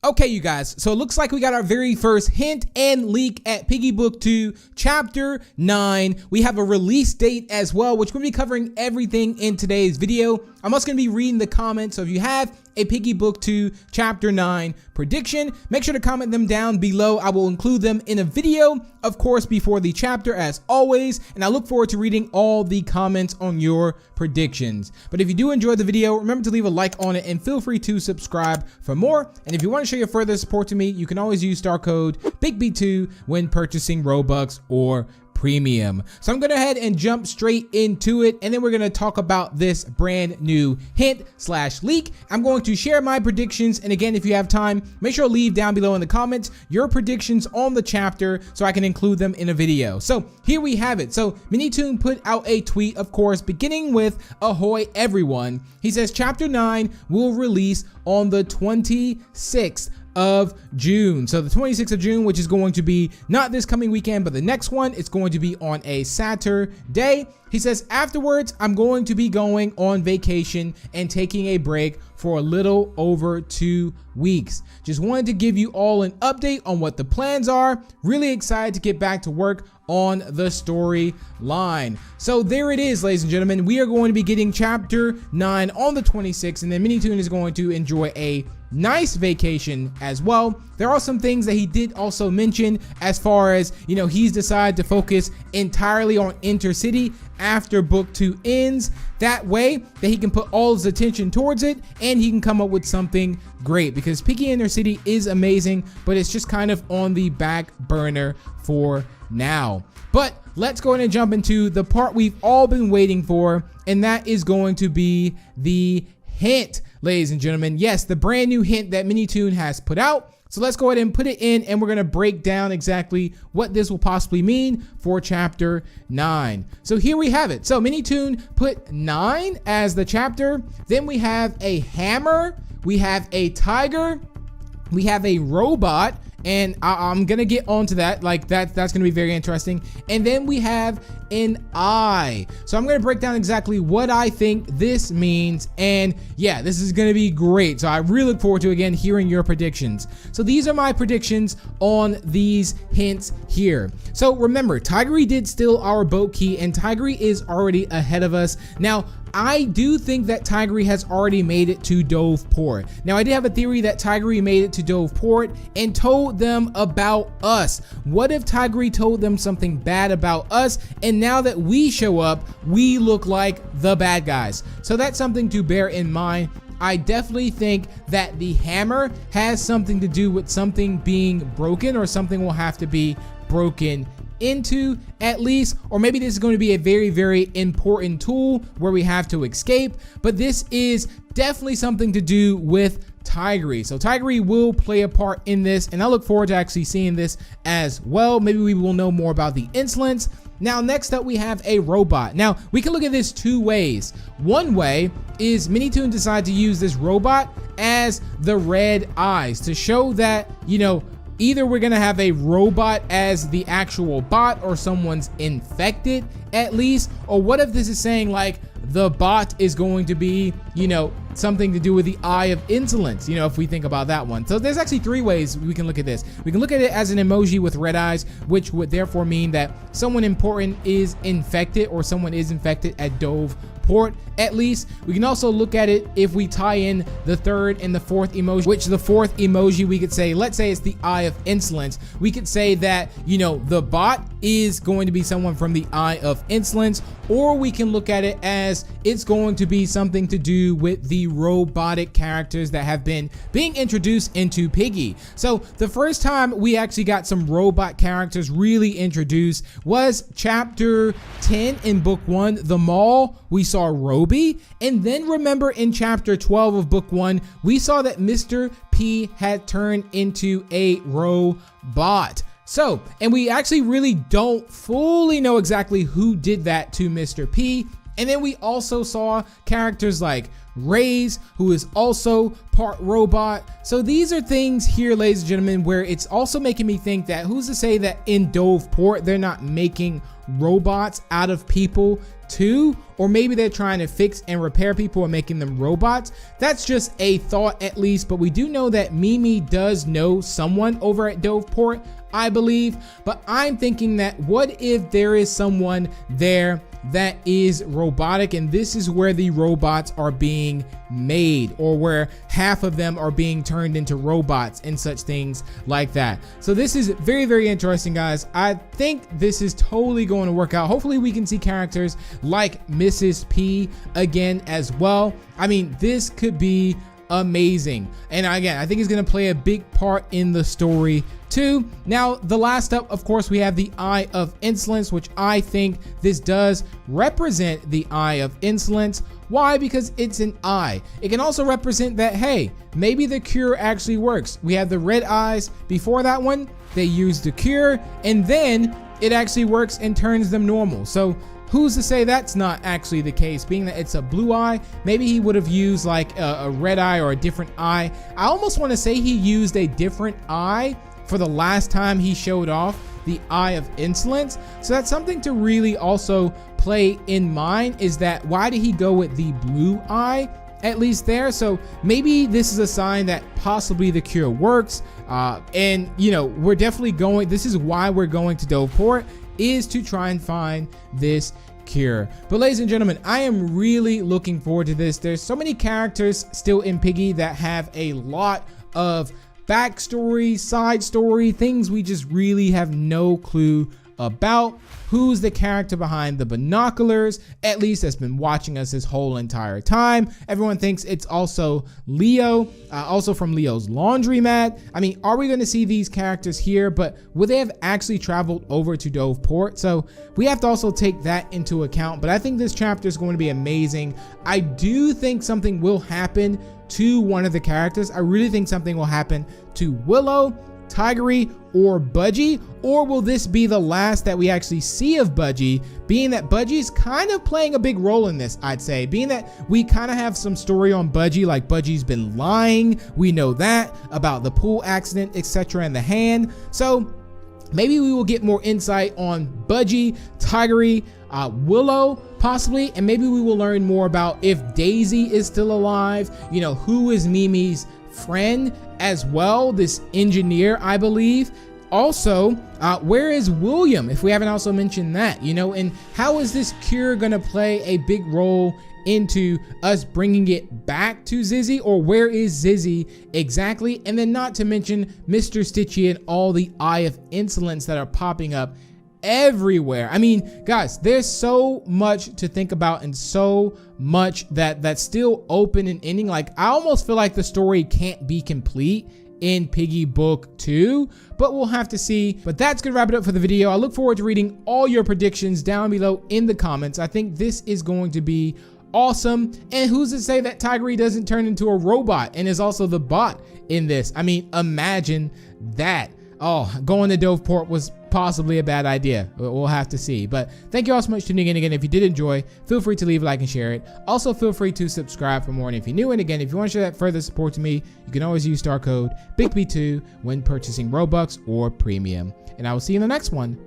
Okay, you guys, so it looks like we got our very first hint and leak at Piggy Book 2 Chapter 9. We have a release date as well, which we're going to be covering everything in today's video. I'm also going to be reading the comments, so if you have a Piggy Book 2 Chapter 9 prediction, make sure to comment them down below. I will include them in a video, of course, before the chapter as always, and I look forward to reading all the comments on your predictions. But if you do enjoy the video, remember to leave a like on it and feel free to subscribe for more. And if you want to show your further support to me, you can always use star code BIGB2 when purchasing Robux or Premium. So I'm going to go ahead and jump straight into it, and then we're going to talk about this brand new hint/leak. I'm going to share my predictions, and again, if you have time, make sure to leave down below in the comments your predictions on the chapter so I can include them in a video. So here we have it. So Minitoon put out a tweet, of course, beginning with "Ahoy everyone." He says chapter 9 will release on the 26th of June. So the 26th of June, which is going to be not this coming weekend, but the next one. It's going to be on a Saturday. He says, afterwards, I'm going to be going on vacation and taking a break for a little over 2 weeks. Just wanted to give you all an update on what the plans are. Really excited to get back to work on the storyline. So there it is, ladies and gentlemen. We are going to be getting chapter 9 on the 26th, and then Minitoon is going to enjoy a nice vacation as well. There are some things that he did also mention as far as, you know, he's decided to focus entirely on Intercity after book 2 ends. That way that he can put all his attention towards it and he can come up with something great, because Piggy Intercity is amazing, but it's just kind of on the back burner for now. But let's go ahead and jump into the part we've all been waiting for, and that is going to be the hint, ladies and gentlemen. Yes, the brand new hint that Minitoon has put out. So let's go ahead and put it in, and we're going to break down exactly what this will possibly mean for chapter 9. So here we have it. So Minitoon put 9 as the chapter. Then we have a hammer, we have a tiger, we have a robot, and I'm gonna get onto that. Like that's gonna be very interesting. And then we have an eye. So I'm gonna break down exactly what I think this means, and yeah, this is gonna be great. So I really look forward to, again, hearing your predictions. So these are my predictions on these hints here. So remember, Tigery did steal our boat key, and Tigery is already ahead of us. Now, I do think that Tigery has already made it to Dove Port. Now, I did have a theory that Tigery made it to Dove Port and told them about us. What if Tigery told them something bad about us, and now that we show up, we look like the bad guys? So that's something to bear in mind. I definitely think that the hammer has something to do with something being broken, or something will have to be broken into, at least, or maybe this is going to be a very, very important tool where we have to escape. But this is definitely something to do with Tigery. So Tigery will play a part in this, and I look forward to actually seeing this as well. Maybe we will know more about the insolence. Now, next up, we have a robot. Now, we can look at this two ways. One way is Minitoon decided to use this robot as the red eyes to show that, you know, either we're gonna have a robot as the actual bot, or someone's infected at least. Or what if this is saying like the bot is going to be, you know, something to do with the eye of insolence, you know, if we think about that one. So there's actually three ways we can look at this. We can look at it as an emoji with red eyes, which would therefore mean that someone important is infected, or someone is infected at Dove Port, at least. We can also look at it if we tie in the third and the fourth emoji, which the fourth emoji, we could say, let's say it's the eye of insolence. We could say that, you know, the bot is going to be someone from the eye of insolence, or we can look at it as it's going to be something to do with the robotic characters that have been being introduced into Piggy. So the first time we actually got some robot characters really introduced was chapter 10 in book 1, The Mall. We saw Roby, and then remember in chapter 12 of book 1, we saw that Mr. P had turned into a robot. So, and we actually really don't fully know exactly who did that to Mr. P. And then we also saw characters like Raze, who is also part robot. So these are things here, ladies and gentlemen, where it's also making me think that who's to say that in Dove Port they're not making robots out of people too, or maybe they're trying to fix and repair people and making them robots. That's just a thought at least, but we do know that Mimi does know someone over at Doveport, I believe. But I'm thinking that what if there is someone there that is robotic, and this is where the robots are being made, or where half of them are being turned into robots and such things like that. So this is very, very interesting, guys. I think this is totally going to work out. Hopefully we can see characters like Mrs. P again as well. I mean, this could be amazing, and again, I think it's going to play a big part in the story too. Now, the last up, of course, we have the Eye of Insolence, which I think this does represent the Eye of Insolence. Why? Because it's an eye. It can also represent that, hey, maybe the cure actually works. We have the red eyes before that one. They use the cure, and then it actually works and turns them normal. So who's to say that's not actually the case? Being that it's a blue eye, maybe he would have used like a red eye or a different eye. I almost want to say he used a different eye for the last time he showed off the Eye of Insolence. So that's something to really also play in mind, is that why did he go with the blue eye at least there? So maybe this is a sign that possibly the cure works. And you know, we're definitely going, this is why we're going to Doveport, is to try and find this cure. But ladies and gentlemen, I am really looking forward to this. There's so many characters still in Piggy that have a lot of backstory, side story, things we just really have no clue about. Who's the character behind the binoculars, at least that's been watching us this whole entire time? Everyone thinks it's also Leo, also from Leo's Laundromat. I mean, are we going to see these characters here? But would they have actually traveled over to Doveport? So we have to also take that into account. But I think this chapter is going to be amazing. I do think something will happen to one of the characters. I really think something will happen to Willow, Tigery, or Budgie. Or will this be the last that we actually see of Budgie, being that Budgie's kind of playing a big role in this, I'd say, being that we kind of have some story on Budgie, like Budgie's been lying, we know that, about the pool accident, etc., and the hand. So maybe we will get more insight on Budgie, Tigery, Willow possibly, and maybe we will learn more about if Daisy is still alive, you know, who is Mimi's friend as well, this engineer, I believe. Also, where is William, if we haven't also mentioned that, you know, and how is this cure gonna play a big role into us bringing it back to Zizzy, or where is Zizzy exactly? And then not to mention Mr. Stitchy and all the Eye of Insolence that are popping up everywhere. I mean, guys, there's so much to think about and so much that's still open and ending. Like, I almost feel like the story can't be complete in Piggy Book 2, but we'll have to see. But that's gonna wrap it up for the video. I look forward to reading all your predictions down below in the comments. I think this is going to be awesome. And who's to say that Tigery doesn't turn into a robot and is also the bot in this? I mean, imagine that. Oh, going to Doveport was possibly a bad idea. We'll have to see. But thank you all so much for tuning in. Again, if you did enjoy, feel free to leave a like and share it. Also, feel free to subscribe for more. And if you're new, and again, if you want to show that further support to me, you can always use star code BIGB2 when purchasing Robux or Premium. And I will see you in the next one.